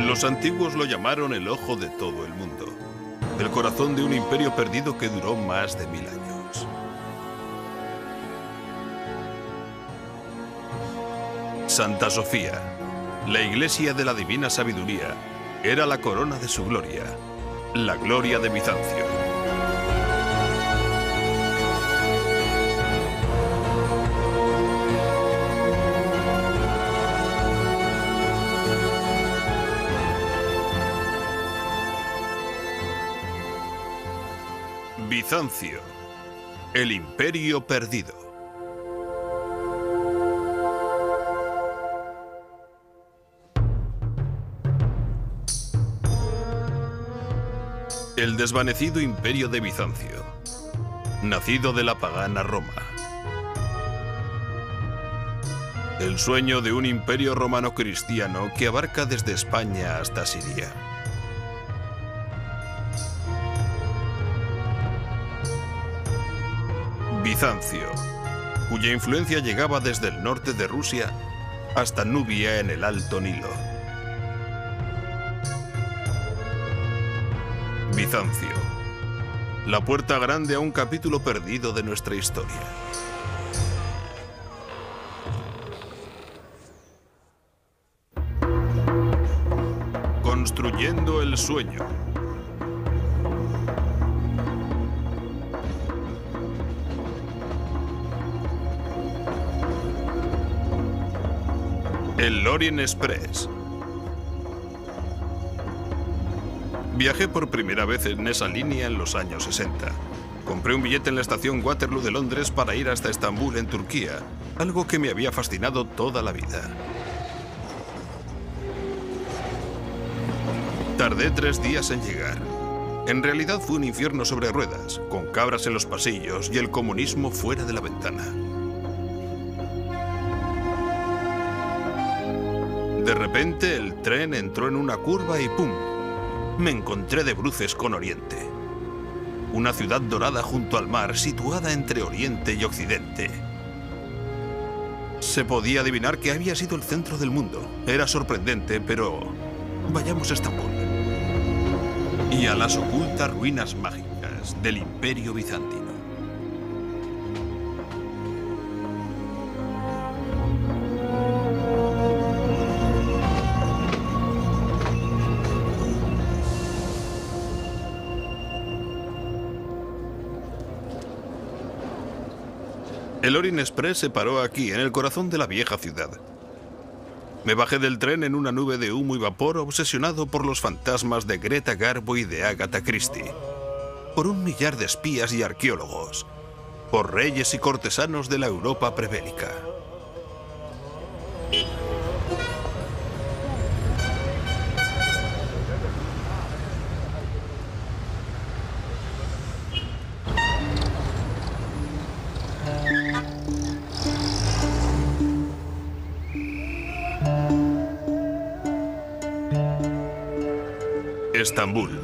Los antiguos lo llamaron el ojo de todo el mundo, el corazón de un imperio perdido que duró más de 1000 años. Santa Sofía, la iglesia de la divina sabiduría, era la corona de su gloria, la gloria de Bizancio. Bizancio, el imperio perdido. El desvanecido imperio de Bizancio, nacido de la pagana Roma. El sueño de un imperio romano cristiano que abarca desde España hasta Siria. Bizancio, cuya influencia llegaba desde el norte de Rusia hasta Nubia en el Alto Nilo. Bizancio, la puerta grande a un capítulo perdido de nuestra historia. Construyendo el sueño. El Orient Express. Viajé por primera vez en esa línea en los años 60. Compré un billete en la estación Waterloo de Londres para ir hasta Estambul, en Turquía, algo que me había fascinado toda la vida. Tardé 3 días en llegar. En realidad fue un infierno sobre ruedas, con cabras en los pasillos y el comunismo fuera de la ventana. De repente el tren entró en una curva y ¡pum! Me encontré de bruces con Oriente. Una ciudad dorada junto al mar, situada entre Oriente y Occidente. Se podía adivinar que había sido el centro del mundo. Era sorprendente, pero vayamos a Estambul. Y a las ocultas ruinas mágicas del Imperio Bizantino. El Orient Express se paró aquí, en el corazón de la vieja ciudad. Me bajé del tren en una nube de humo y vapor, obsesionado por los fantasmas de Greta Garbo y de Agatha Christie. Por 1 millar de espías y arqueólogos. Por reyes y cortesanos de la Europa prebélica. Estambul,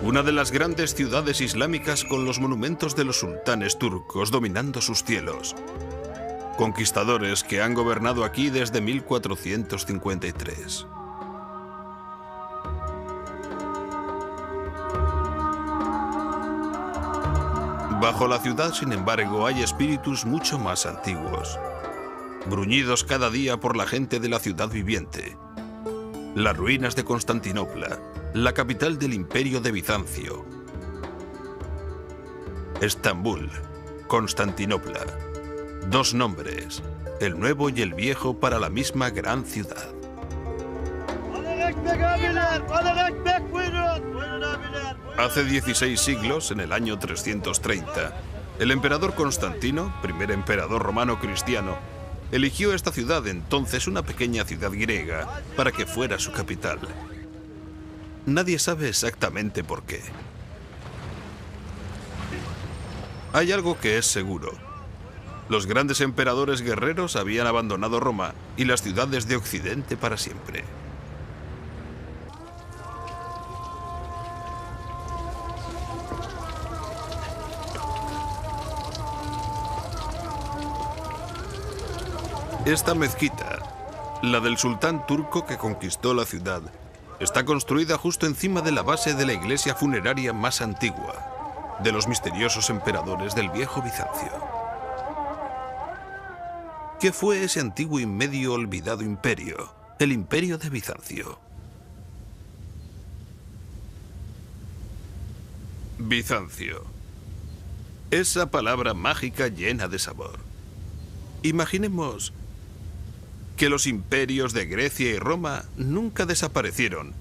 una de las grandes ciudades islámicas con los monumentos de los sultanes turcos dominando sus cielos. Conquistadores que han gobernado aquí desde 1453. Bajo la ciudad, sin embargo, hay espíritus mucho más antiguos, bruñidos cada día por la gente de la ciudad viviente. Las ruinas de Constantinopla, la capital del Imperio de Bizancio. Estambul, Constantinopla. 2 nombres, el nuevo y el viejo para la misma gran ciudad. Hace 16 siglos, en el año 330, el emperador Constantino, primer emperador romano cristiano, eligió esta ciudad, entonces una pequeña ciudad griega, para que fuera su capital. Nadie sabe exactamente por qué. Hay algo que es seguro. Los grandes emperadores guerreros habían abandonado Roma y las ciudades de Occidente para siempre. Esta mezquita, la del sultán turco que conquistó la ciudad, Está construida justo encima de la base de la iglesia funeraria más antigua, de los misteriosos emperadores del viejo Bizancio. ¿Qué fue ese antiguo y medio olvidado imperio? El Imperio de Bizancio. Bizancio. Esa palabra mágica llena de sabor. Imaginemos que los imperios de Grecia y Roma nunca desaparecieron,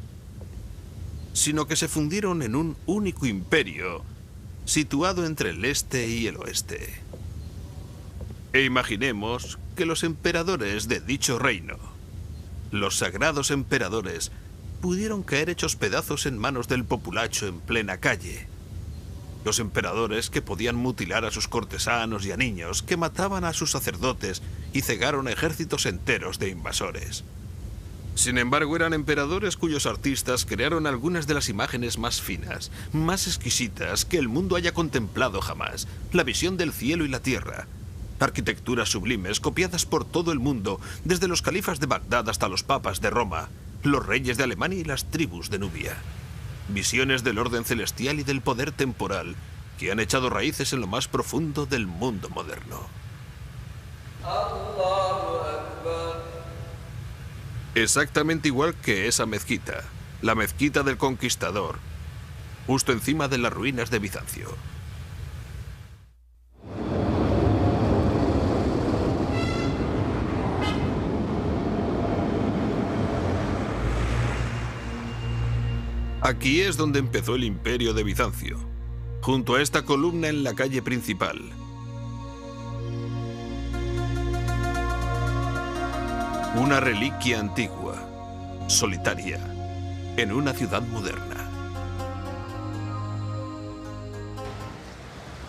sino que se fundieron en un único imperio situado entre el este y el oeste. E imaginemos que los emperadores de dicho reino, los sagrados emperadores, pudieron caer hechos pedazos en manos del populacho en plena calle. Los emperadores que podían mutilar a sus cortesanos y a niños, que mataban a sus sacerdotes y cegaron ejércitos enteros de invasores. Sin embargo, eran emperadores cuyos artistas crearon algunas de las imágenes más finas, más exquisitas que el mundo haya contemplado jamás. La visión del cielo y la tierra. Arquitecturas sublimes copiadas por todo el mundo, desde los califas de Bagdad hasta los papas de Roma, los reyes de Alemania y las tribus de Nubia. Visiones del orden celestial y del poder temporal que han echado raíces en lo más profundo del mundo moderno. Exactamente igual que esa mezquita, la mezquita del Conquistador, justo encima de las ruinas de Bizancio. Aquí es donde empezó el Imperio de Bizancio, junto a esta columna en la calle principal. Una reliquia antigua, solitaria, en una ciudad moderna.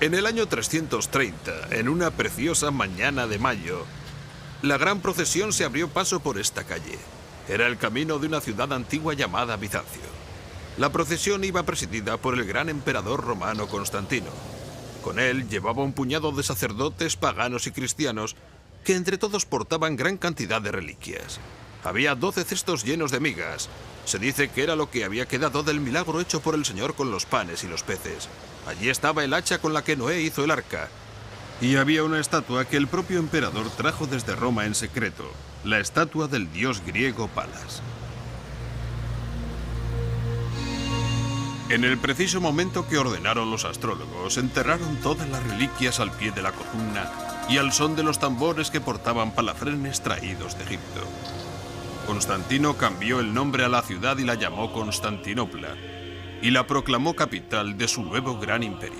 En el año 330, en una preciosa mañana de mayo, la gran procesión se abrió paso por esta calle. Era el camino de una ciudad antigua llamada Bizancio. La procesión iba presidida por el gran emperador romano Constantino. Con él llevaba un puñado de sacerdotes paganos y cristianos que entre todos portaban gran cantidad de reliquias. Había 12 cestos llenos de migas. Se dice que era lo que había quedado del milagro hecho por el Señor con los panes y los peces. Allí estaba el hacha con la que Noé hizo el arca. Y había una estatua que el propio emperador trajo desde Roma en secreto, la estatua del dios griego Palas. En el preciso momento que ordenaron los astrólogos, enterraron todas las reliquias al pie de la columna y al son de los tambores que portaban palafrenes traídos de Egipto. Constantino cambió el nombre a la ciudad y la llamó Constantinopla, y la proclamó capital de su nuevo gran imperio.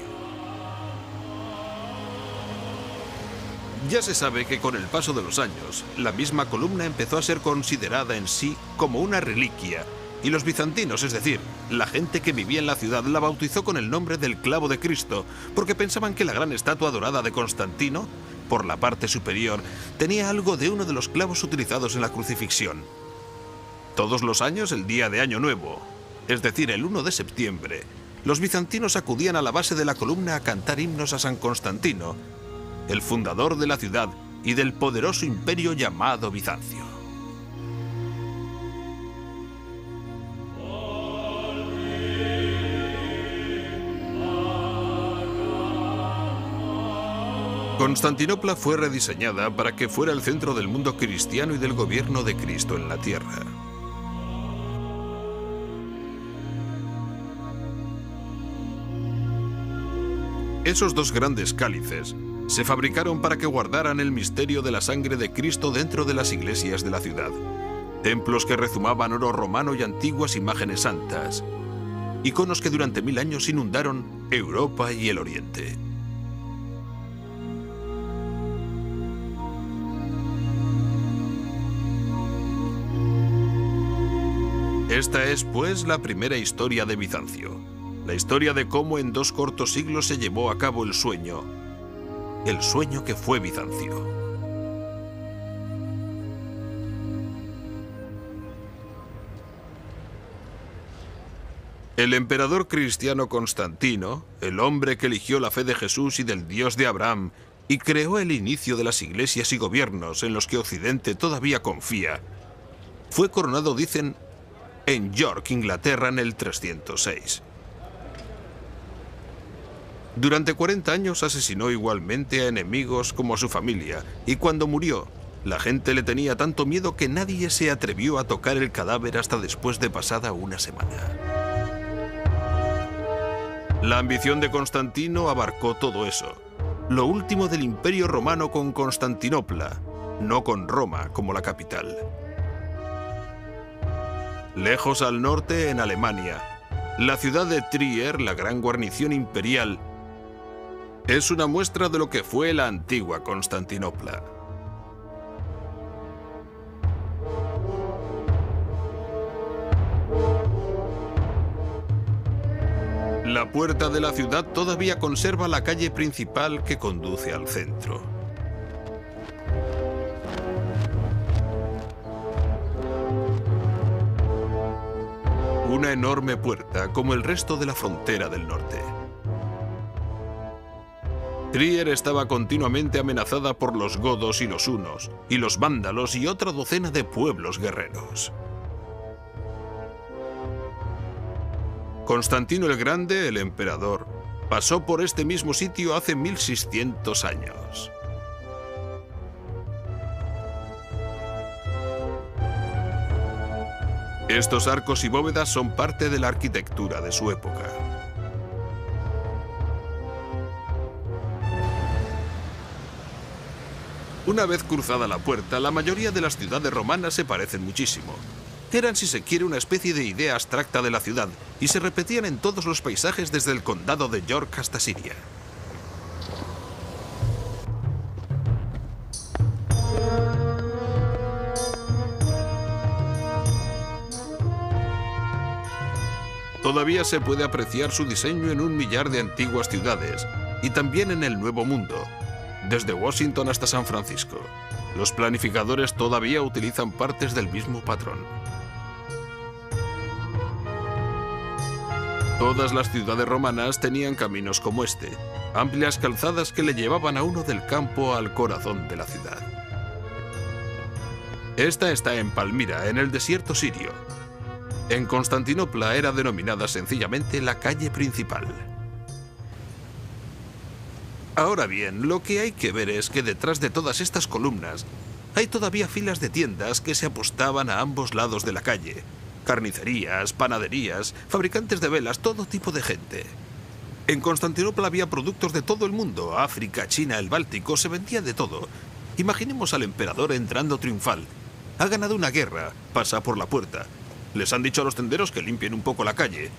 Ya se sabe que con el paso de los años, la misma columna empezó a ser considerada en sí como una reliquia, y los bizantinos, es decir, la gente que vivía en la ciudad, la bautizó con el nombre del clavo de Cristo, porque pensaban que la gran estatua dorada de Constantino, por la parte superior, tenía algo de uno de los clavos utilizados en la crucifixión. Todos los años, el día de Año Nuevo, es decir, el 1 de septiembre, los bizantinos acudían a la base de la columna a cantar himnos a San Constantino, el fundador de la ciudad y del poderoso imperio llamado Bizancio. Constantinopla fue rediseñada para que fuera el centro del mundo cristiano y del gobierno de Cristo en la tierra. Esos dos grandes cálices se fabricaron para que guardaran el misterio de la sangre de Cristo dentro de las iglesias de la ciudad. Templos que rezumaban oro romano y antiguas imágenes santas. Iconos que durante 1000 años inundaron Europa y el Oriente. Esta es, pues, la primera historia de Bizancio. La historia de cómo en 2 cortos siglos se llevó a cabo el sueño que fue Bizancio. El emperador cristiano Constantino, el hombre que eligió la fe de Jesús y del Dios de Abraham, y creó el inicio de las iglesias y gobiernos en los que Occidente todavía confía, fue coronado, dicen, en York, Inglaterra, en el 306. Durante 40 años asesinó igualmente a enemigos como a su familia, y cuando murió, la gente le tenía tanto miedo que nadie se atrevió a tocar el cadáver hasta después de pasada una semana. La ambición de Constantino abarcó todo eso. Lo último del Imperio Romano con Constantinopla, no con Roma como la capital. Lejos al norte, en Alemania, la ciudad de Trier, la gran guarnición imperial, es una muestra de lo que fue la antigua Constantinopla. La puerta de la ciudad todavía conserva la calle principal que conduce al centro. Una enorme puerta, como el resto de la frontera del norte. Trier estaba continuamente amenazada por los godos y los hunos, y los vándalos y otra docena de pueblos guerreros. Constantino el Grande, el emperador, pasó por este mismo sitio hace 1600 años. Estos arcos y bóvedas son parte de la arquitectura de su época. Una vez cruzada la puerta, la mayoría de las ciudades romanas se parecen muchísimo. Eran, si se quiere, una especie de idea abstracta de la ciudad, y se repetían en todos los paisajes desde el condado de York hasta Siria. Todavía se puede apreciar su diseño en 1 millar de antiguas ciudades, y también en el Nuevo Mundo, desde Washington hasta San Francisco. Los planificadores todavía utilizan partes del mismo patrón. Todas las ciudades romanas tenían caminos como este, amplias calzadas que le llevaban a uno del campo al corazón de la ciudad. Esta está en Palmira, en el desierto sirio. En Constantinopla era denominada sencillamente la calle principal. Ahora bien, lo que hay que ver es que detrás de todas estas columnas hay todavía filas de tiendas que se apostaban a ambos lados de la calle. Carnicerías, panaderías, fabricantes de velas, todo tipo de gente. En Constantinopla había productos de todo el mundo, África, China, el Báltico, se vendía de todo. Imaginemos al emperador entrando triunfal. Ha ganado una guerra, pasa por la puerta. Les han dicho a los tenderos que limpien un poco la calle.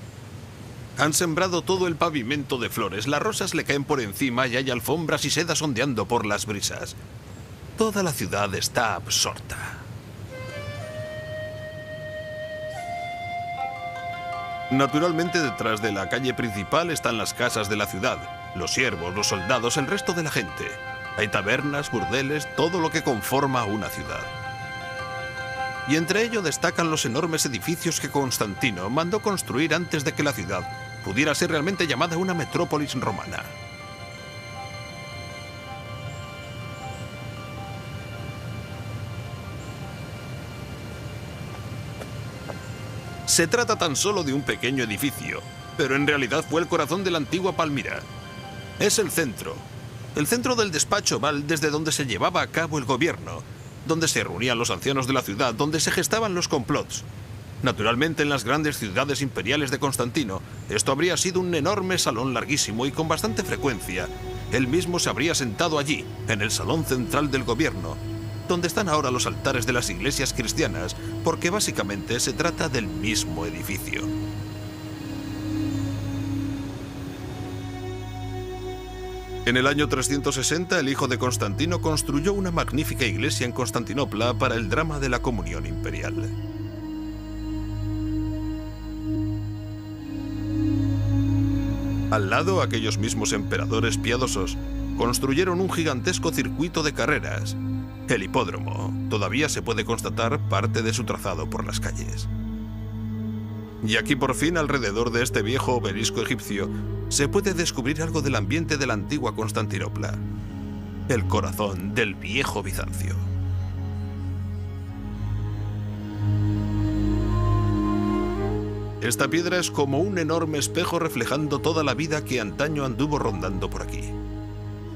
Han sembrado todo el pavimento de flores, las rosas le caen por encima y hay alfombras y sedas ondeando por las brisas. Toda la ciudad está absorta. Naturalmente, detrás de la calle principal están las casas de la ciudad, los siervos, los soldados, el resto de la gente. Hay tabernas, burdeles, todo lo que conforma una ciudad. Y entre ello destacan los enormes edificios que Constantino mandó construir antes de que la ciudad pudiera ser realmente llamada una metrópolis romana. Se trata tan solo de un pequeño edificio, pero en realidad fue el corazón de la antigua Palmira. Es el centro del despacho oval desde donde se llevaba a cabo el gobierno, donde se reunían los ancianos de la ciudad, donde se gestaban los complots. Naturalmente, en las grandes ciudades imperiales de Constantino, esto habría sido un enorme salón larguísimo y con bastante frecuencia. Él mismo se habría sentado allí, en el salón central del gobierno, donde están ahora los altares de las iglesias cristianas, porque básicamente se trata del mismo edificio. En el año 360, el hijo de Constantino construyó una magnífica iglesia en Constantinopla para el drama de la comunión imperial. Al lado, aquellos mismos emperadores piadosos construyeron un gigantesco circuito de carreras. El hipódromo. Todavía se puede constatar parte de su trazado por las calles. Y aquí por fin, alrededor de este viejo obelisco egipcio, se puede descubrir algo del ambiente de la antigua Constantinopla. El corazón del viejo Bizancio. Esta piedra es como un enorme espejo reflejando toda la vida que antaño anduvo rondando por aquí.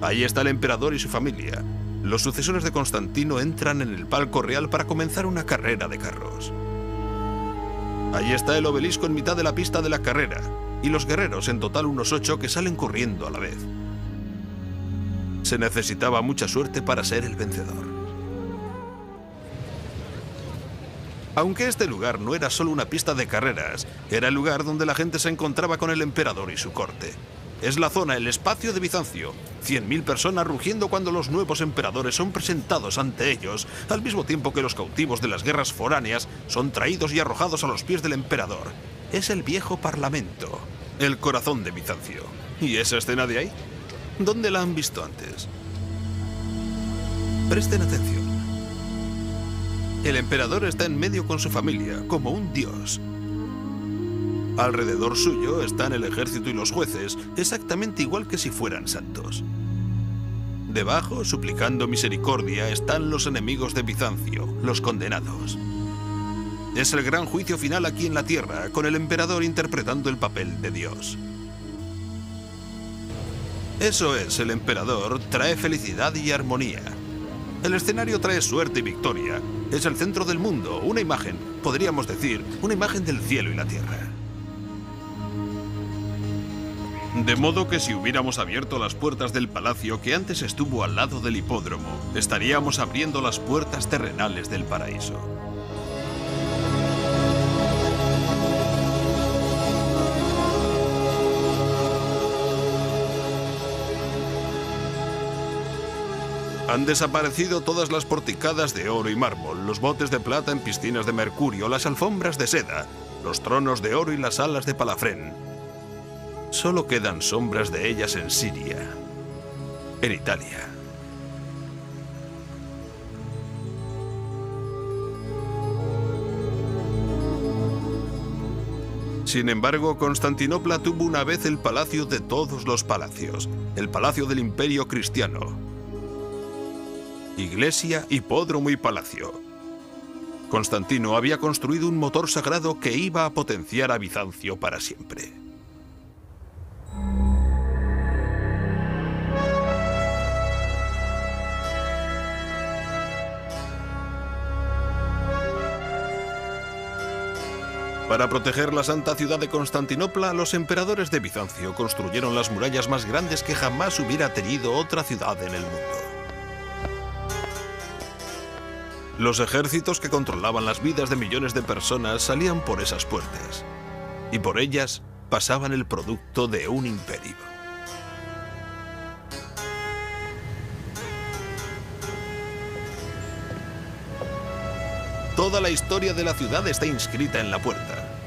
Ahí está el emperador y su familia. Los sucesores de Constantino entran en el palco real para comenzar una carrera de carros. Allí está el obelisco en mitad de la pista de la carrera, y los guerreros, en total unos 8, que salen corriendo a la vez. Se necesitaba mucha suerte para ser el vencedor. Aunque este lugar no era solo una pista de carreras, era el lugar donde la gente se encontraba con el emperador y su corte. Es la zona, el espacio de Bizancio. 100.000 personas rugiendo cuando los nuevos emperadores son presentados ante ellos, al mismo tiempo que los cautivos de las guerras foráneas son traídos y arrojados a los pies del emperador. Es el viejo parlamento, el corazón de Bizancio. ¿Y esa escena de ahí? ¿Dónde la han visto antes? Presten atención. El emperador está en medio con su familia, como un dios. Alrededor suyo están el ejército y los jueces, exactamente igual que si fueran santos. Debajo, suplicando misericordia, están los enemigos de Bizancio, los condenados. Es el gran juicio final aquí en la tierra, con el emperador interpretando el papel de Dios. Eso es, el emperador trae felicidad y armonía. El escenario trae suerte y victoria. Es el centro del mundo, una imagen, podríamos decir, una imagen del cielo y la tierra. De modo que si hubiéramos abierto las puertas del palacio que antes estuvo al lado del hipódromo, estaríamos abriendo las puertas terrenales del paraíso. Han desaparecido todas las porticadas de oro y mármol, los botes de plata en piscinas de mercurio, las alfombras de seda, los tronos de oro y las alas de palafrén. Solo quedan sombras de ellas en Siria, en Italia. Sin embargo, Constantinopla tuvo una vez el palacio de todos los palacios, el palacio del Imperio Cristiano. Iglesia, hipódromo y palacio. Constantino había construido un motor sagrado que iba a potenciar a Bizancio para siempre. Para proteger la santa ciudad de Constantinopla, los emperadores de Bizancio construyeron las murallas más grandes que jamás hubiera tenido otra ciudad en el mundo. Los ejércitos que controlaban las vidas de millones de personas salían por esas puertas, y por ellas pasaban el producto de un imperio. Toda la historia de la ciudad está inscrita en la puerta,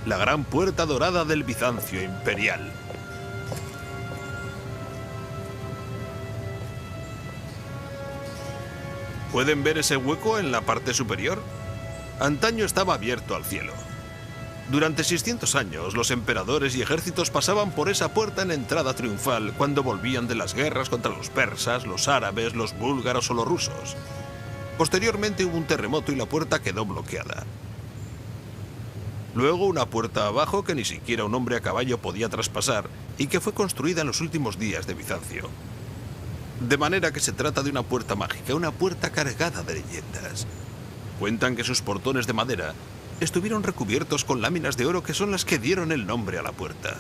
la gran puerta dorada del Bizancio imperial. ¿Pueden ver ese hueco en la parte superior? Antaño estaba abierto al cielo. Durante 600 años, los emperadores y ejércitos pasaban por esa puerta en entrada triunfal cuando volvían de las guerras contra los persas, los árabes, los búlgaros o los rusos. Posteriormente hubo un terremoto y la puerta quedó bloqueada. Luego una puerta abajo que ni siquiera un hombre a caballo podía traspasar y que fue construida en los últimos días de Bizancio. De manera que se trata de una puerta mágica, una puerta cargada de leyendas. Cuentan que sus portones de madera estuvieron recubiertos con láminas de oro que son las que dieron el nombre a la puerta.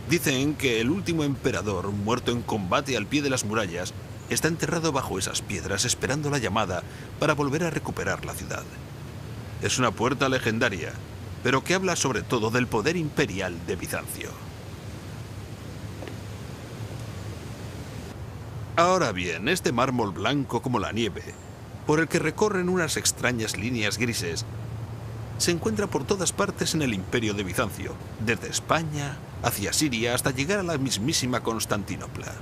Dicen que el último emperador, muerto en combate al pie de las murallas, está enterrado bajo esas piedras esperando la llamada para volver a recuperar la ciudad. Es una puerta legendaria, pero que habla sobre todo del poder imperial de Bizancio. Ahora bien, este mármol blanco como la nieve, por el que recorren unas extrañas líneas grises, se encuentra por todas partes en el Imperio de Bizancio, desde España hacia Siria hasta llegar a la mismísima Constantinopla.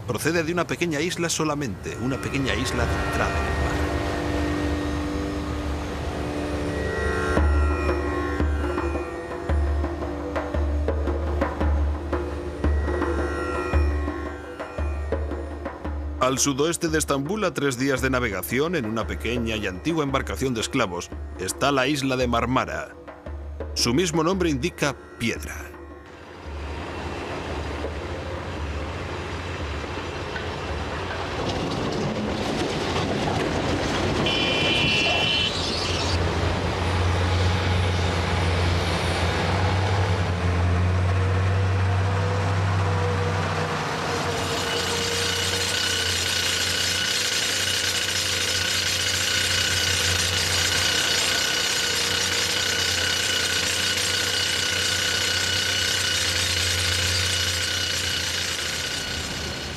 Procede de una pequeña isla solamente, una pequeña isla de entrada en el mar. Al sudoeste de Estambul, a 3 días de navegación en una pequeña y antigua embarcación de esclavos, está la isla de Marmara. Su mismo nombre indica piedra.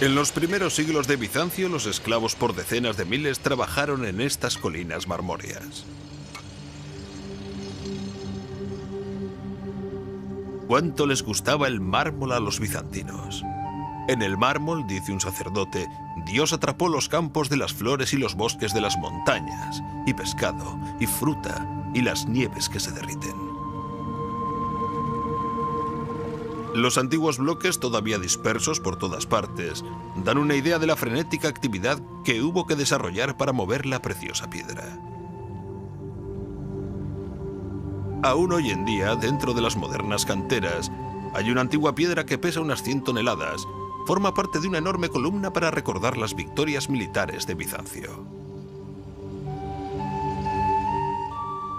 En los primeros siglos de Bizancio, los esclavos por decenas de miles trabajaron en estas colinas marmóreas. ¿Cuánto les gustaba el mármol a los bizantinos? En el mármol, dice un sacerdote, Dios atrapó los campos de las flores y los bosques de las montañas, y pescado, y fruta, y las nieves que se derriten. Los antiguos bloques, todavía dispersos por todas partes, dan una idea de la frenética actividad que hubo que desarrollar para mover la preciosa piedra. Aún hoy en día, dentro de las modernas canteras, hay una antigua piedra que pesa unas 100 toneladas. Forma parte de una enorme columna para recordar las victorias militares de Bizancio.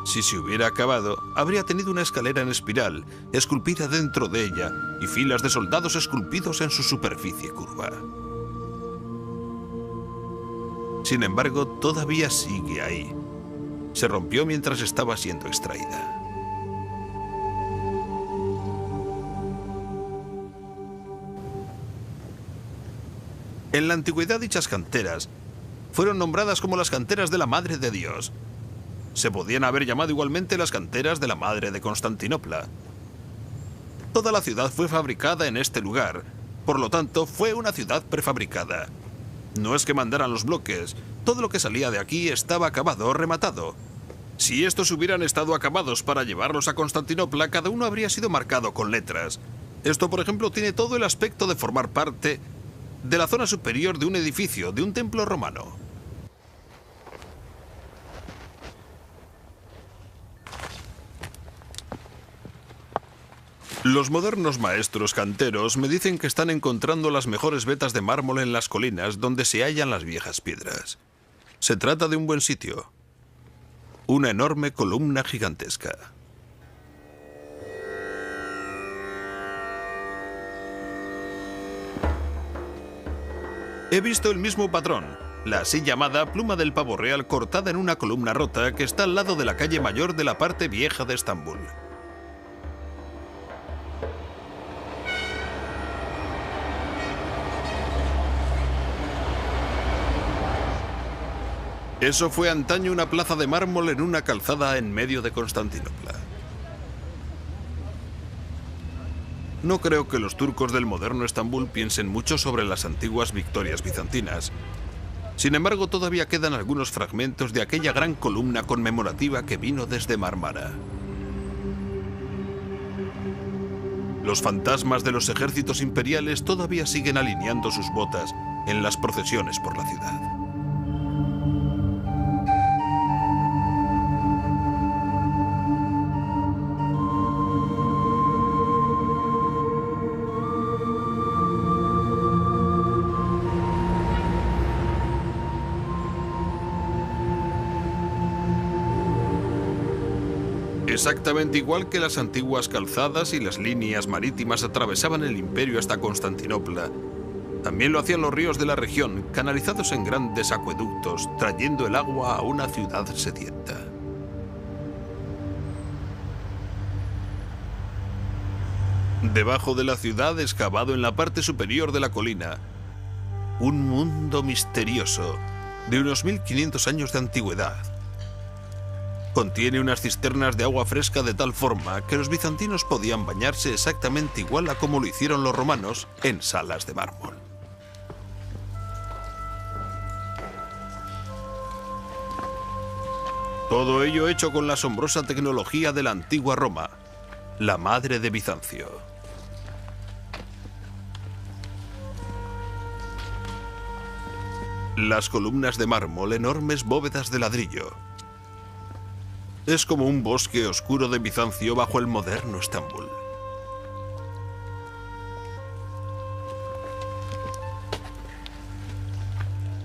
Si se hubiera acabado, habría tenido una escalera en espiral, esculpida dentro de ella, y filas de soldados esculpidos en su superficie curva. Sin embargo, todavía sigue ahí. Se rompió mientras estaba siendo extraída. En la antigüedad, dichas canteras fueron nombradas como las canteras de la Madre de Dios. Se podían haber llamado igualmente las canteras de la Madre de Constantinopla. Toda la ciudad fue fabricada en este lugar, por lo tanto fue una ciudad prefabricada. No es que mandaran los bloques, todo lo que salía de aquí estaba acabado o rematado. Si estos hubieran estado acabados para llevarlos a Constantinopla, cada uno habría sido marcado con letras. Esto, por ejemplo, tiene todo el aspecto de formar parte de la zona superior de un edificio, de un templo romano. Los modernos maestros canteros me dicen que están encontrando las mejores vetas de mármol en las colinas donde se hallan las viejas piedras. Se trata de un buen sitio. Una enorme columna gigantesca. He visto el mismo patrón, la así llamada pluma del pavo real cortada en una columna rota que está al lado de la calle mayor de la parte vieja de Estambul. Eso fue antaño una plaza de mármol en una calzada en medio de Constantinopla. No creo que los turcos del moderno Estambul piensen mucho sobre las antiguas victorias bizantinas. Sin embargo, todavía quedan algunos fragmentos de aquella gran columna conmemorativa que vino desde Mármara. Los fantasmas de los ejércitos imperiales todavía siguen alineando sus botas en las procesiones por la ciudad. Exactamente igual que las antiguas calzadas y las líneas marítimas atravesaban el imperio hasta Constantinopla, también lo hacían los ríos de la región, canalizados en grandes acueductos, trayendo el agua a una ciudad sedienta. Debajo de la ciudad, excavado en la parte superior de la colina, un mundo misterioso de unos 1500 años de antigüedad. Contiene unas cisternas de agua fresca de tal forma que los bizantinos podían bañarse exactamente igual a como lo hicieron los romanos en salas de mármol. Todo ello hecho con la asombrosa tecnología de la antigua Roma, la madre de Bizancio. Las columnas de mármol, enormes bóvedas de ladrillo. Es como un bosque oscuro de Bizancio bajo el moderno Estambul.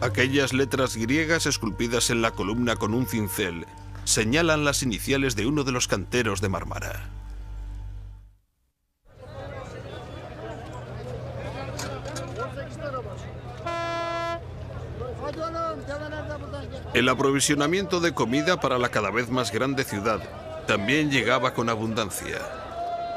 Aquellas letras griegas esculpidas en la columna con un cincel señalan las iniciales de uno de los canteros de Mármara. El aprovisionamiento de comida para la cada vez más grande ciudad también llegaba con abundancia.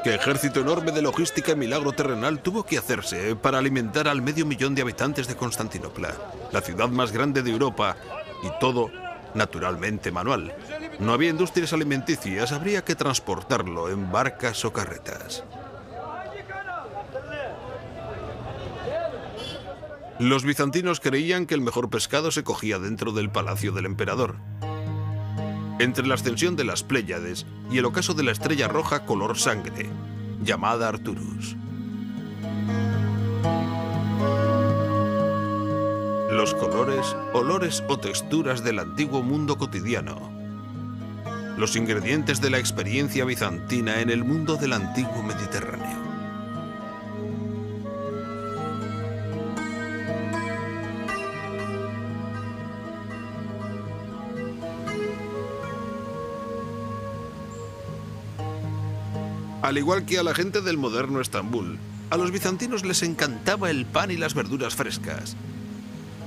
¿Qué ejército enorme de logística y milagro terrenal tuvo que hacerse para alimentar al 500.000 de habitantes de Constantinopla, la ciudad más grande de Europa, y todo, naturalmente, manual? No había industrias alimenticias, habría que transportarlo en barcas o carretas. Los bizantinos creían que el mejor pescado se cogía dentro del palacio del emperador. Entre la ascensión de las Pléyades y el ocaso de la estrella roja color sangre, llamada Arcturus. Los colores, olores o texturas del antiguo mundo cotidiano. Los ingredientes de la experiencia bizantina en el mundo del antiguo Mediterráneo. Al igual que a la gente del moderno Estambul, a los bizantinos les encantaba el pan y las verduras frescas.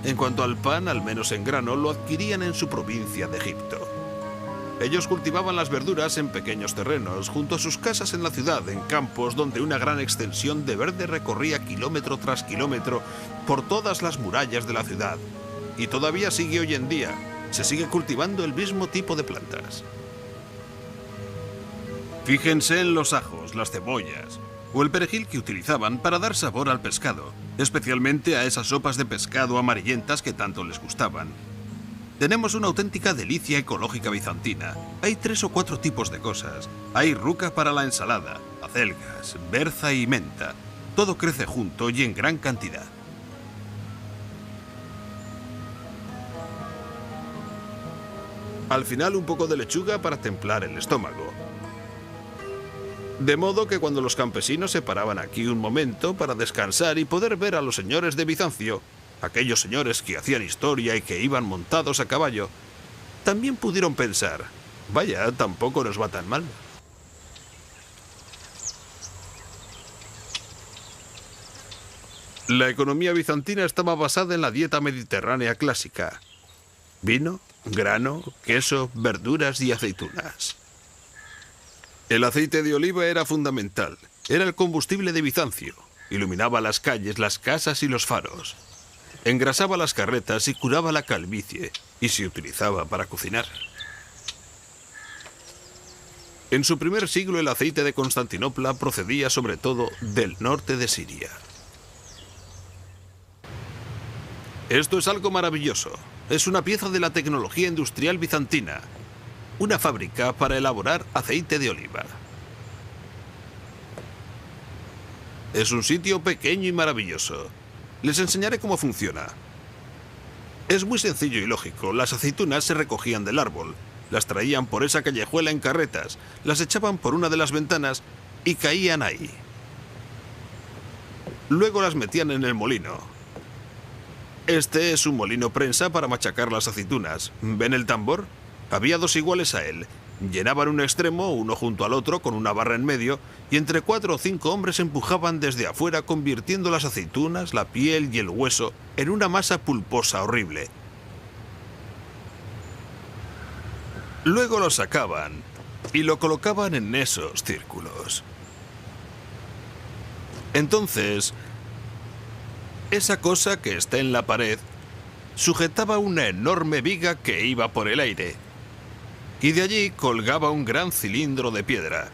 En cuanto al pan, al menos en grano, lo adquirían en su provincia de Egipto. Ellos cultivaban las verduras en pequeños terrenos, junto a sus casas en la ciudad, en campos donde una gran extensión de verde recorría kilómetro tras kilómetro por todas las murallas de la ciudad. Y todavía sigue hoy en día, se sigue cultivando el mismo tipo de plantas. Fíjense en los ajos, las cebollas o el perejil que utilizaban para dar sabor al pescado, especialmente a esas sopas de pescado amarillentas que tanto les gustaban. Tenemos una auténtica delicia ecológica bizantina. Hay 3 o 4 tipos de cosas. Hay ruca para la ensalada, acelgas, berza y menta. Todo crece junto y en gran cantidad. Al final, un poco de lechuga para templar el estómago. De modo que cuando los campesinos se paraban aquí un momento para descansar y poder ver a los señores de Bizancio, aquellos señores que hacían historia y que iban montados a caballo, también pudieron pensar, vaya, tampoco nos va tan mal. La economía bizantina estaba basada en la dieta mediterránea clásica: vino, grano, queso, verduras y aceitunas. El aceite de oliva era fundamental. Era el combustible de Bizancio. Iluminaba las calles, las casas y los faros. Engrasaba las carretas y curaba la calvicie, y se utilizaba para cocinar. En su primer siglo, el aceite de Constantinopla procedía sobre todo del norte de Siria. Esto es algo maravilloso. Es una pieza de la tecnología industrial bizantina. Una fábrica para elaborar aceite de oliva. Es un sitio pequeño y maravilloso. Les enseñaré cómo funciona. Es muy sencillo y lógico. Las aceitunas se recogían del árbol, las traían por esa callejuela en carretas, las echaban por una de las ventanas y caían ahí. Luego las metían en el molino. Este es un molino prensa para machacar las aceitunas. ¿Ven el tambor? Había 2 iguales a él. Llenaban un extremo, uno junto al otro, con una barra en medio, y entre 4 o 5 hombres empujaban desde afuera, convirtiendo las aceitunas, la piel y el hueso en una masa pulposa horrible. Luego lo sacaban y lo colocaban en esos círculos. Entonces, esa cosa que está en la pared sujetaba una enorme viga que iba por el aire. Y de allí colgaba un gran cilindro de piedra.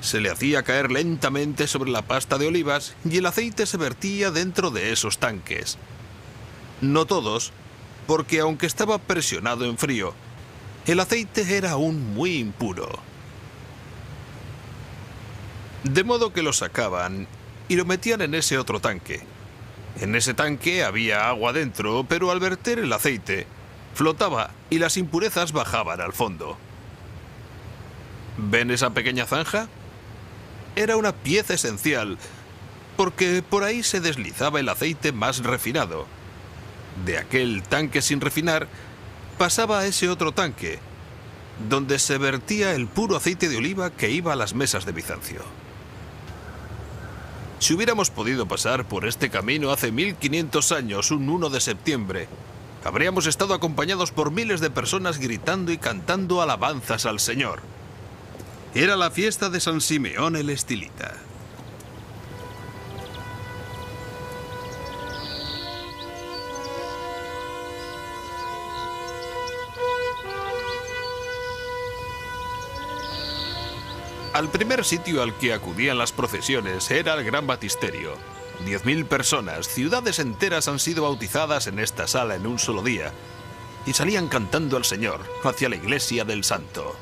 Se le hacía caer lentamente sobre la pasta de olivas y el aceite se vertía dentro de esos tanques. No todos, porque aunque estaba presionado en frío, el aceite era aún muy impuro. De modo que lo sacaban y lo metían en ese otro tanque. En ese tanque había agua dentro, pero al verter el aceite, flotaba y las impurezas bajaban al fondo. ¿Ven esa pequeña zanja? Era una pieza esencial, porque por ahí se deslizaba el aceite más refinado. De aquel tanque sin refinar, pasaba a ese otro tanque, donde se vertía el puro aceite de oliva que iba a las mesas de Bizancio. Si hubiéramos podido pasar por este camino hace 1500 años, un 1 de septiembre, habríamos estado acompañados por miles de personas gritando y cantando alabanzas al Señor. Era la fiesta de San Simeón el Estilita. Al primer sitio al que acudían las procesiones era el Gran Baptisterio. 10.000 personas, ciudades enteras han sido bautizadas en esta sala en un solo día, y salían cantando al Señor hacia la iglesia del Santo.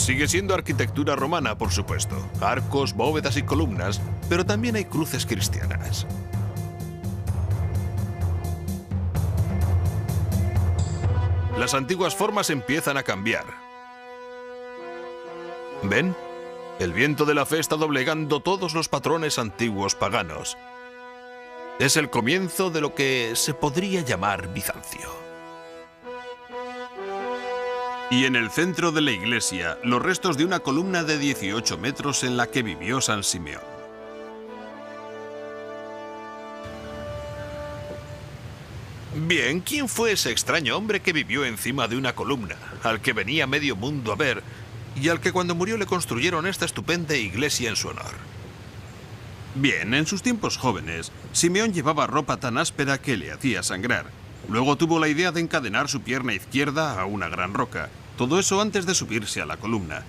Sigue siendo arquitectura romana, por supuesto. Arcos, bóvedas y columnas, pero también hay cruces cristianas. Las antiguas formas empiezan a cambiar. ¿Ven? El viento de la fe está doblegando todos los patrones antiguos paganos. Es el comienzo de lo que se podría llamar Bizancio. Y en el centro de la iglesia, los restos de una columna de 18 metros en la que vivió San Simeón. Bien, ¿quién fue ese extraño hombre que vivió encima de una columna, al que venía medio mundo a ver, y al que cuando murió le construyeron esta estupenda iglesia en su honor? Bien, en sus tiempos jóvenes, Simeón llevaba ropa tan áspera que le hacía sangrar. Luego tuvo la idea de encadenar su pierna izquierda a una gran roca. Todo eso antes de subirse a la columna.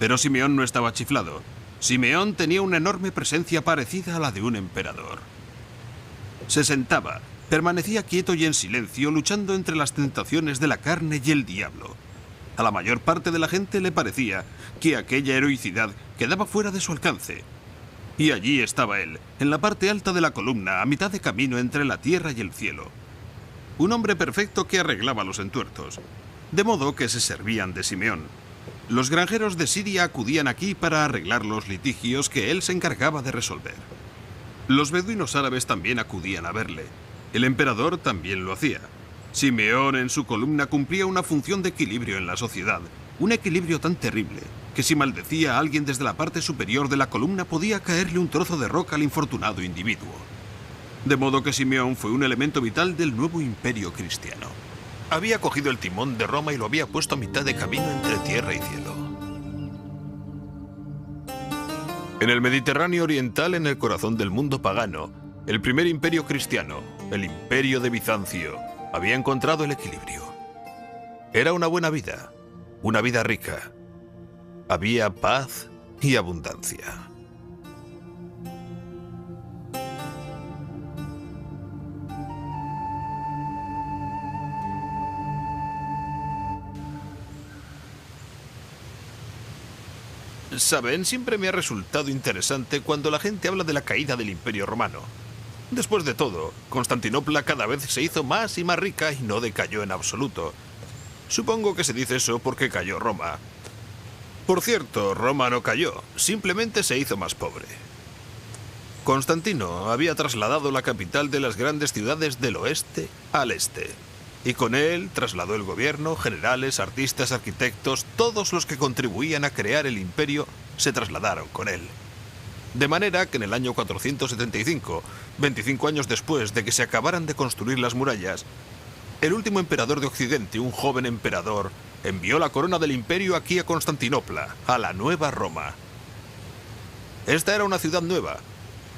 Pero Simeón no estaba chiflado. Simeón tenía una enorme presencia parecida a la de un emperador. Se sentaba, permanecía quieto y en silencio, luchando entre las tentaciones de la carne y el diablo. A la mayor parte de la gente le parecía que aquella heroicidad quedaba fuera de su alcance. Y allí estaba él, en la parte alta de la columna, a mitad de camino entre la tierra y el cielo. Un hombre perfecto que arreglaba los entuertos, de modo que se servían de Simeón. Los granjeros de Siria acudían aquí para arreglar los litigios que él se encargaba de resolver. Los beduinos árabes también acudían a verle. El emperador también lo hacía. Simeón en su columna cumplía una función de equilibrio en la sociedad, un equilibrio tan terrible que si maldecía a alguien desde la parte superior de la columna podía caerle un trozo de roca al infortunado individuo. De modo que Simeón fue un elemento vital del nuevo imperio cristiano. Había cogido el timón de Roma y lo había puesto a mitad de camino entre tierra y cielo. En el Mediterráneo oriental, en el corazón del mundo pagano, el primer imperio cristiano, el imperio de Bizancio, había encontrado el equilibrio. Era una buena vida, una vida rica. Había paz y abundancia. Saben, siempre me ha resultado interesante cuando la gente habla de la caída del Imperio Romano. Después de todo, Constantinopla cada vez se hizo más y más rica y no decayó en absoluto. Supongo que se dice eso porque cayó Roma. Por cierto, Roma no cayó, simplemente se hizo más pobre. Constantino había trasladado la capital de las grandes ciudades del oeste al este. Y con él trasladó el gobierno, generales, artistas, arquitectos, todos los que contribuían a crear el imperio se trasladaron con él. De manera que en el año 475, 25 años después de que se acabaran de construir las murallas, el último emperador de Occidente, un joven emperador, envió la corona del imperio aquí a Constantinopla, a la Nueva Roma. Esta era una ciudad nueva,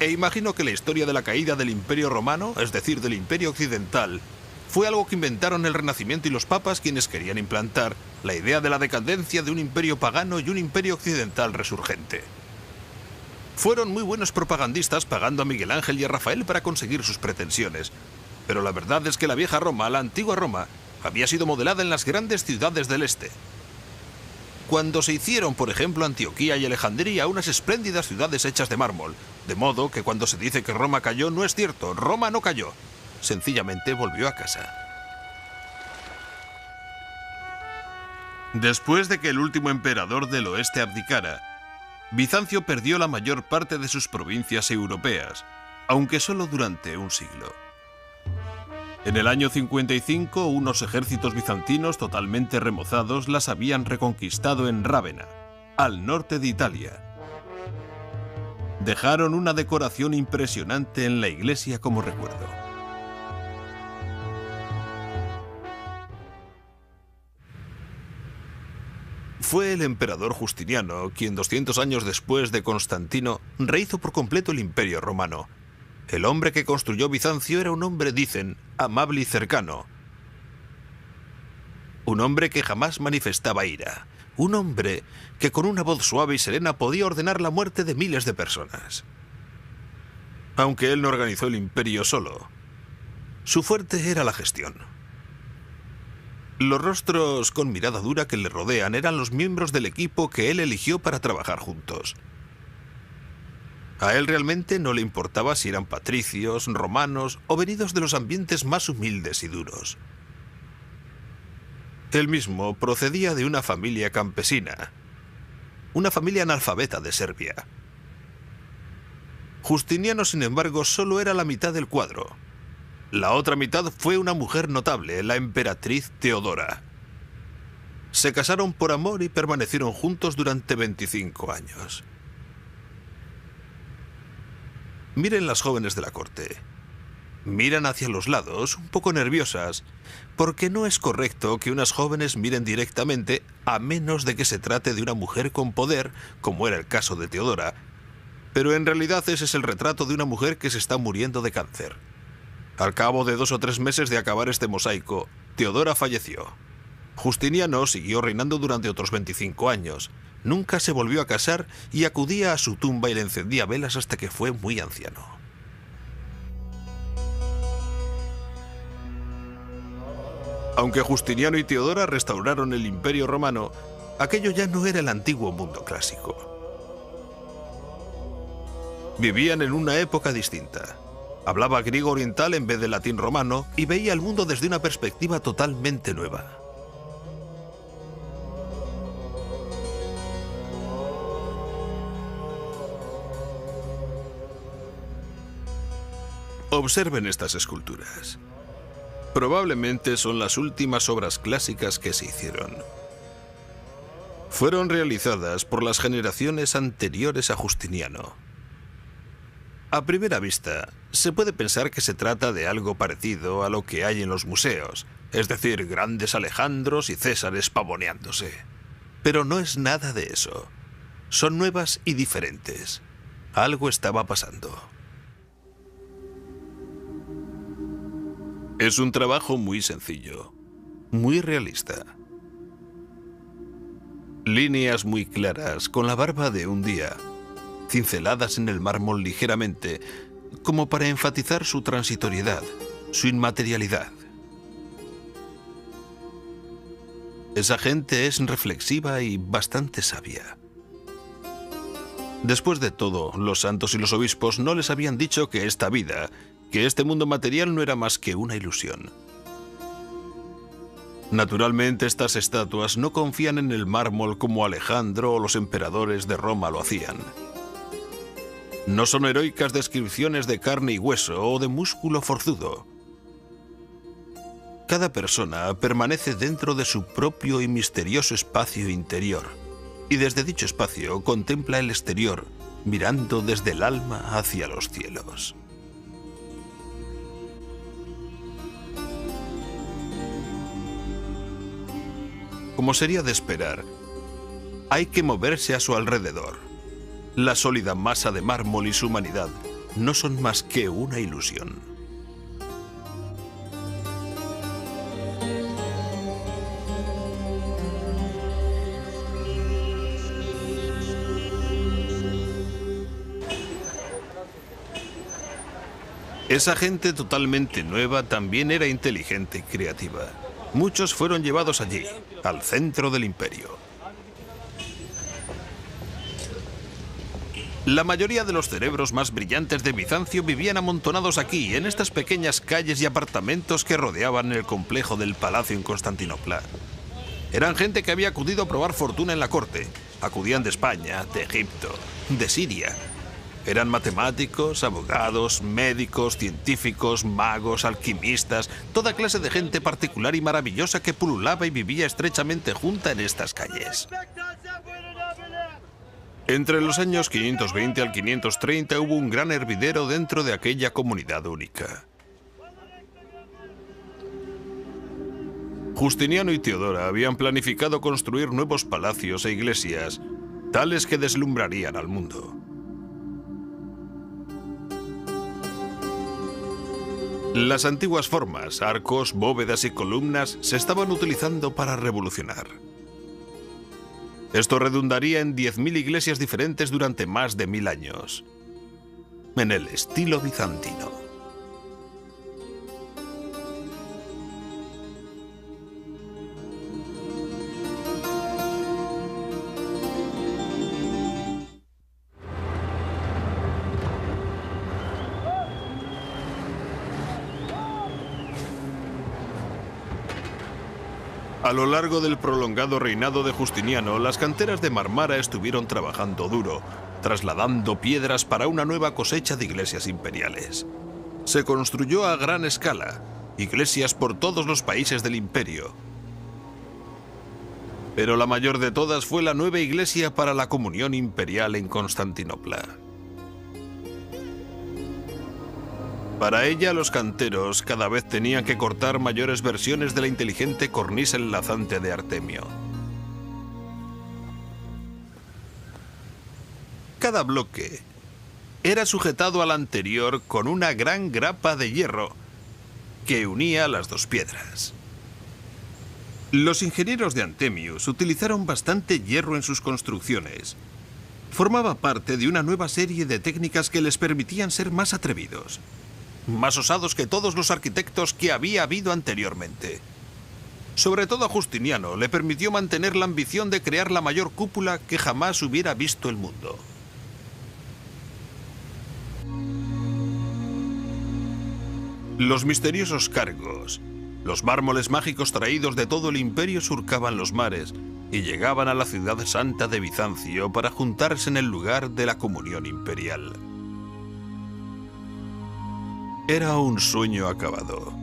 e imagino que la historia de la caída del Imperio Romano, es decir, del Imperio Occidental, fue algo que inventaron el Renacimiento y los papas quienes querían implantar la idea de la decadencia de un imperio pagano y un imperio occidental resurgente. Fueron muy buenos propagandistas pagando a Miguel Ángel y a Rafael para conseguir sus pretensiones, pero la verdad es que la vieja Roma, la antigua Roma, había sido modelada en las grandes ciudades del este. cuando se hicieron, por ejemplo, Antioquía y Alejandría unas espléndidas ciudades hechas de mármol. De modo que cuando se dice que Roma cayó, no es cierto, Roma no cayó. Sencillamente volvió a casa. Después de que el último emperador del oeste abdicara, Bizancio perdió la mayor parte de sus provincias europeas, aunque solo durante un siglo. En el año 55, unos ejércitos bizantinos totalmente remozados las habían reconquistado en Rávena, al norte de Italia. Dejaron una decoración impresionante en la iglesia como recuerdo. Fue el emperador Justiniano quien 200 años después de Constantino rehizo por completo el Imperio Romano. El hombre que construyó Bizancio era un hombre, dicen, amable y cercano. Un hombre que jamás manifestaba ira. Un hombre que con una voz suave y serena podía ordenar la muerte de miles de personas. Aunque él no organizó el imperio solo, su fuerte era la gestión. Los rostros con mirada dura que le rodean eran los miembros del equipo que él eligió para trabajar juntos. A él realmente no le importaba si eran patricios, romanos o venidos de los ambientes más humildes y duros. Él mismo procedía de una familia campesina, una familia analfabeta de Serbia. Justiniano, sin embargo, solo era la mitad del cuadro. La otra mitad fue una mujer notable, la emperatriz Teodora. Se casaron por amor y permanecieron juntos durante 25 años. Miren las jóvenes de la corte. Miran hacia los lados, un poco nerviosas, porque no es correcto que unas jóvenes miren directamente, a menos de que se trate de una mujer con poder, como era el caso de Teodora. Pero en realidad ese es el retrato de una mujer que se está muriendo de cáncer. Al cabo de 2 o 3 meses de acabar este mosaico, Teodora falleció. Justiniano siguió reinando durante otros 25 años. Nunca se volvió a casar y acudía a su tumba y le encendía velas hasta que fue muy anciano. Aunque Justiniano y Teodora restauraron el Imperio Romano, aquello ya no era el antiguo mundo clásico. Vivían en una época distinta. Hablaba griego oriental en vez de latín romano y veía el mundo desde una perspectiva totalmente nueva. Observen estas esculturas. Probablemente son las últimas obras clásicas que se hicieron. Fueron realizadas por las generaciones anteriores a Justiniano. A primera vista, se puede pensar que se trata de algo parecido a lo que hay en los museos, es decir, grandes Alejandros y Césares pavoneándose. Pero no es nada de eso. Son nuevas y diferentes. Algo estaba pasando. Es un trabajo muy sencillo, muy realista. Líneas muy claras, con la barba de un día, cinceladas en el mármol ligeramente, como para enfatizar su transitoriedad, su inmaterialidad. Esa gente es reflexiva y bastante sabia. Después de todo, los santos y los obispos no les habían dicho que esta vida, que este mundo material no era más que una ilusión. Naturalmente, estas estatuas no confían en el mármol como Alejandro o los emperadores de Roma lo hacían. No son heroicas descripciones de carne y hueso o de músculo forzudo. Cada persona permanece dentro de su propio y misterioso espacio interior, y desde dicho espacio contempla el exterior, mirando desde el alma hacia los cielos. Como sería de esperar, hay que moverse a su alrededor. La sólida masa de mármol y su humanidad no son más que una ilusión. Esa gente totalmente nueva también era inteligente y creativa. Muchos fueron llevados allí, al centro del imperio. La mayoría de los cerebros más brillantes de Bizancio vivían amontonados aquí, en estas pequeñas calles y apartamentos que rodeaban el complejo del palacio en Constantinopla. Eran gente que había acudido a probar fortuna en la corte. Acudían de España, de Egipto, de Siria. Eran matemáticos, abogados, médicos, científicos, magos, alquimistas, toda clase de gente particular y maravillosa que pululaba y vivía estrechamente junta en estas calles. Entre los años 520 al 530 hubo un gran hervidero dentro de aquella comunidad única. Justiniano y Teodora habían planificado construir nuevos palacios e iglesias, tales que deslumbrarían al mundo. Las antiguas formas, arcos, bóvedas y columnas se estaban utilizando para revolucionar. Esto redundaría en 10.000 iglesias diferentes durante más de 1000 años, en el estilo bizantino. A lo largo del prolongado reinado de Justiniano, las canteras de Marmara estuvieron trabajando duro, trasladando piedras para una nueva cosecha de iglesias imperiales. Se construyó a gran escala, iglesias por todos los países del imperio. Pero la mayor de todas fue la nueva iglesia para la comunión imperial en Constantinopla. Para ella, los canteros cada vez tenían que cortar mayores versiones de la inteligente cornisa enlazante de Artemio. Cada bloque era sujetado al anterior con una gran grapa de hierro que unía las dos piedras. Los ingenieros de Antemius utilizaron bastante hierro en sus construcciones. Formaba parte de una nueva serie de técnicas que les permitían ser más atrevidos, más osados que todos los arquitectos que había habido anteriormente. Sobre todo a Justiniano le permitió mantener la ambición de crear la mayor cúpula que jamás hubiera visto el mundo. Los misteriosos cargos, los mármoles mágicos traídos de todo el imperio surcaban los mares y llegaban a la ciudad santa de Bizancio para juntarse en el lugar de la comunión imperial. Era un sueño acabado.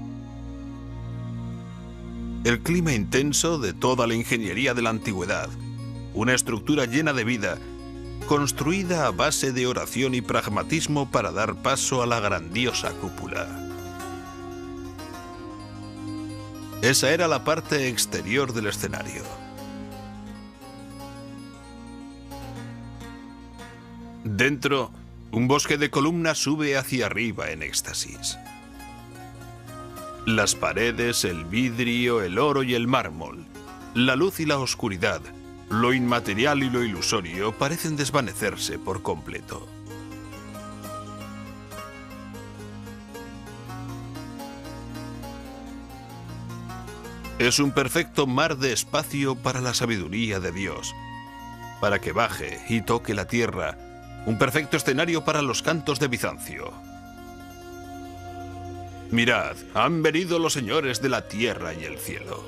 El clima intenso de toda la ingeniería de la antigüedad, una estructura llena de vida, construida a base de oración y pragmatismo para dar paso a la grandiosa cúpula. Esa era la parte exterior del escenario. Dentro, un bosque de columnas sube hacia arriba en éxtasis. Las paredes, el vidrio, el oro y el mármol, la luz y la oscuridad, lo inmaterial y lo ilusorio parecen desvanecerse por completo. Es un perfecto mar de espacio para la sabiduría de Dios, para que baje y toque la tierra. Un perfecto escenario para los cantos de Bizancio. Mirad, han venido los señores de la tierra y el cielo.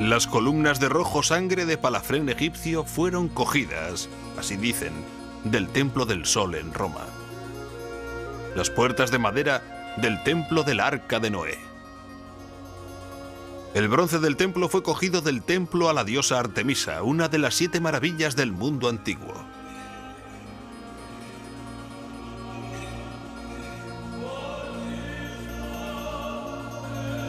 Las columnas de rojo sangre de Palafrén egipcio fueron cogidas, así dicen, del Templo del Sol en Roma. Las puertas de madera del Templo del Arca de Noé. El bronce del templo fue cogido del templo a la diosa Artemisa, una de las 7 maravillas del mundo antiguo.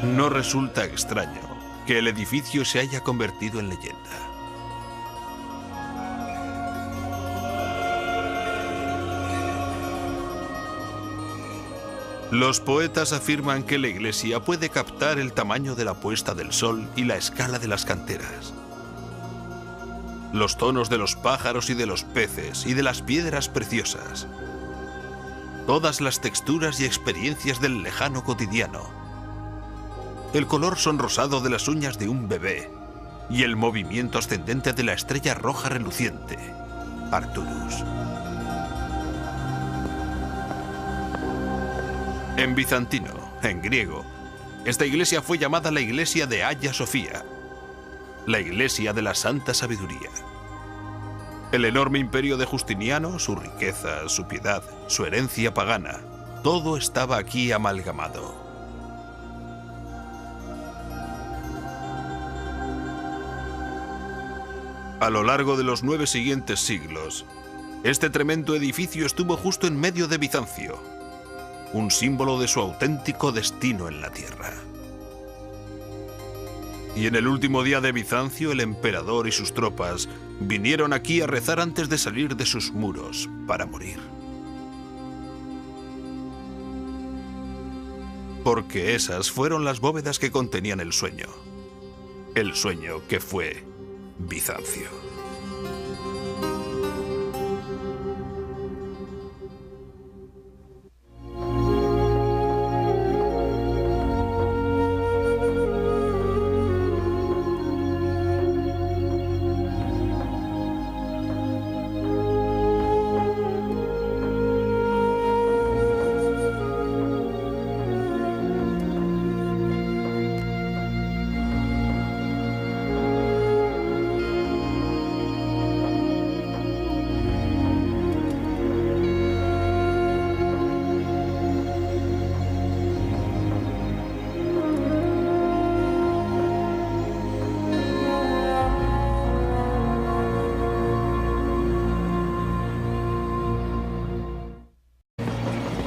No resulta extraño que el edificio se haya convertido en leyenda. Los poetas afirman que la iglesia puede captar el tamaño de la puesta del sol y la escala de las canteras, los tonos de los pájaros y de los peces y de las piedras preciosas, todas las texturas y experiencias del lejano cotidiano, el color sonrosado de las uñas de un bebé, y el movimiento ascendente de la estrella roja reluciente, Arcturus. En bizantino, en griego, esta iglesia fue llamada la iglesia de Hagia Sofía, la iglesia de la Santa Sabiduría. El enorme imperio de Justiniano, su riqueza, su piedad, su herencia pagana, todo estaba aquí amalgamado. A lo largo de los 9 siguientes siglos, este tremendo edificio estuvo justo en medio de Bizancio, un símbolo de su auténtico destino en la tierra. Y en el último día de Bizancio, el emperador y sus tropas vinieron aquí a rezar antes de salir de sus muros para morir. Porque esas fueron las bóvedas que contenían el sueño que fue Bizancio.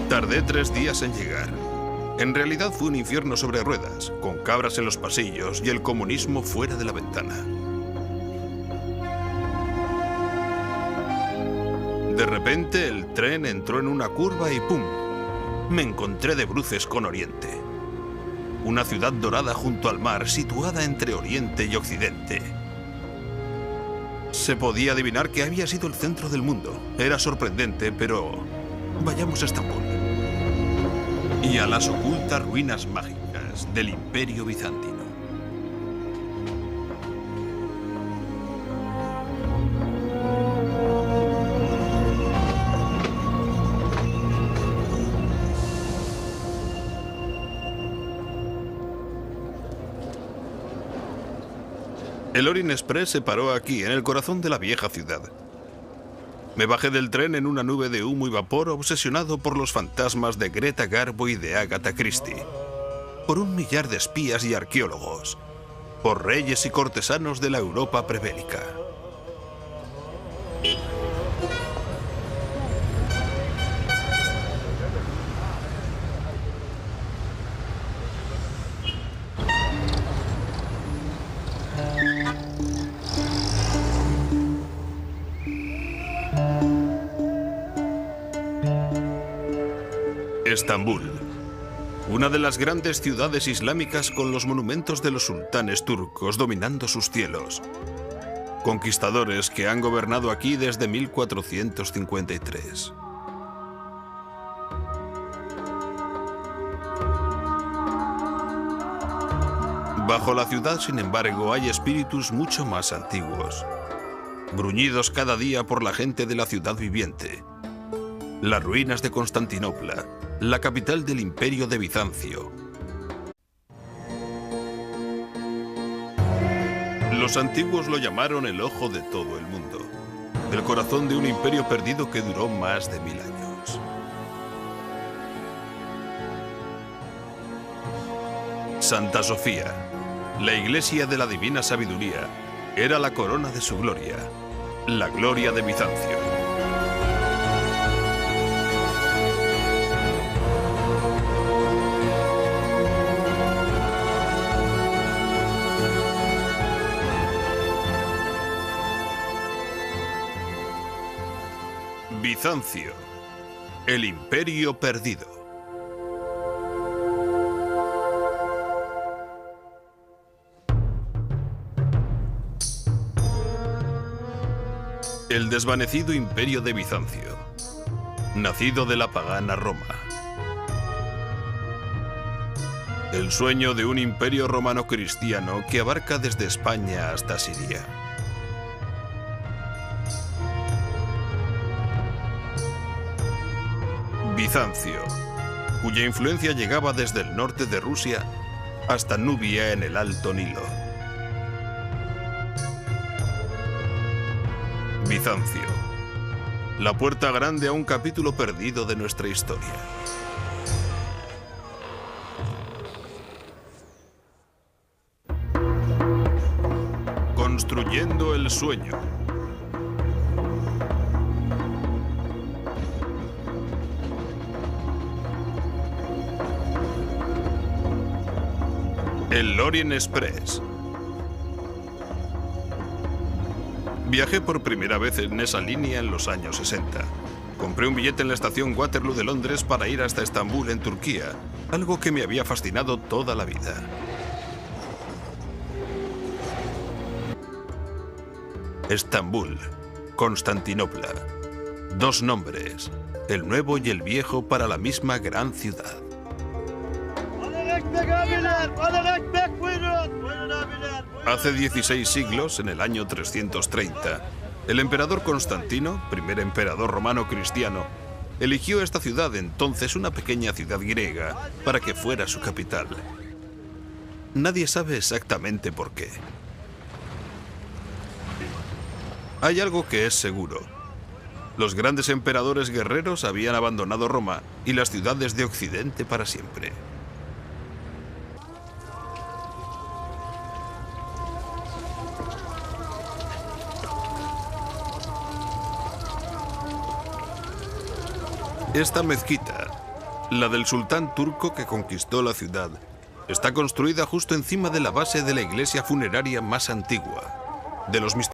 Tardé 3 días en llegar. En realidad fue un infierno sobre ruedas, con cabras en los pasillos y el comunismo fuera de la ventana. De repente el tren entró en una curva y ¡pum! Me encontré de bruces con Oriente. Una ciudad dorada junto al mar, situada entre Oriente y Occidente. Se podía adivinar que había sido el centro del mundo. Era sorprendente, pero vayamos a Estambul. Y a las ocultas ruinas mágicas del Imperio Bizantino. El Orient Express se paró aquí, en el corazón de la vieja ciudad. Me bajé del tren en una nube de humo y vapor, obsesionado por los fantasmas de Greta Garbo y de Agatha Christie, por 1 millar de espías y arqueólogos, por reyes y cortesanos de la Europa prebélica. Estambul, una de las grandes ciudades islámicas con los monumentos de los sultanes turcos dominando sus cielos. Conquistadores que han gobernado aquí desde 1453. Bajo la ciudad, sin embargo, hay espíritus mucho más antiguos, bruñidos cada día por la gente de la ciudad viviente. Las ruinas de Constantinopla, la capital del Imperio de Bizancio. Los antiguos lo llamaron el ojo de todo el mundo, el corazón de un imperio perdido que duró más de 1000 años. Santa Sofía, la iglesia de la divina sabiduría, era la corona de su gloria, la gloria de Bizancio. Bizancio, el imperio perdido. El desvanecido imperio de Bizancio, nacido de la pagana Roma. El sueño de un imperio romano-cristiano que abarca desde España hasta Siria. Bizancio, cuya influencia llegaba desde el norte de Rusia hasta Nubia en el Alto Nilo. Bizancio, la puerta grande a un capítulo perdido de nuestra historia. Construyendo el sueño. El Orient Express. Viajé por primera vez en esa línea en los años 60. Compré un billete en la estación Waterloo de Londres para ir hasta Estambul, en Turquía, algo que me había fascinado toda la vida. Estambul, Constantinopla. Dos nombres, el nuevo y el viejo para la misma gran ciudad. Hace 16 siglos, en el año 330, el emperador Constantino, primer emperador romano cristiano, eligió esta ciudad, entonces una pequeña ciudad griega, para que fuera su capital. Nadie sabe exactamente por qué. Hay algo que es seguro. Los grandes emperadores guerreros habían abandonado Roma y las ciudades de Occidente para siempre. Esta mezquita, la del sultán turco que conquistó la ciudad, está construida justo encima de la base de la iglesia funeraria más antigua, de los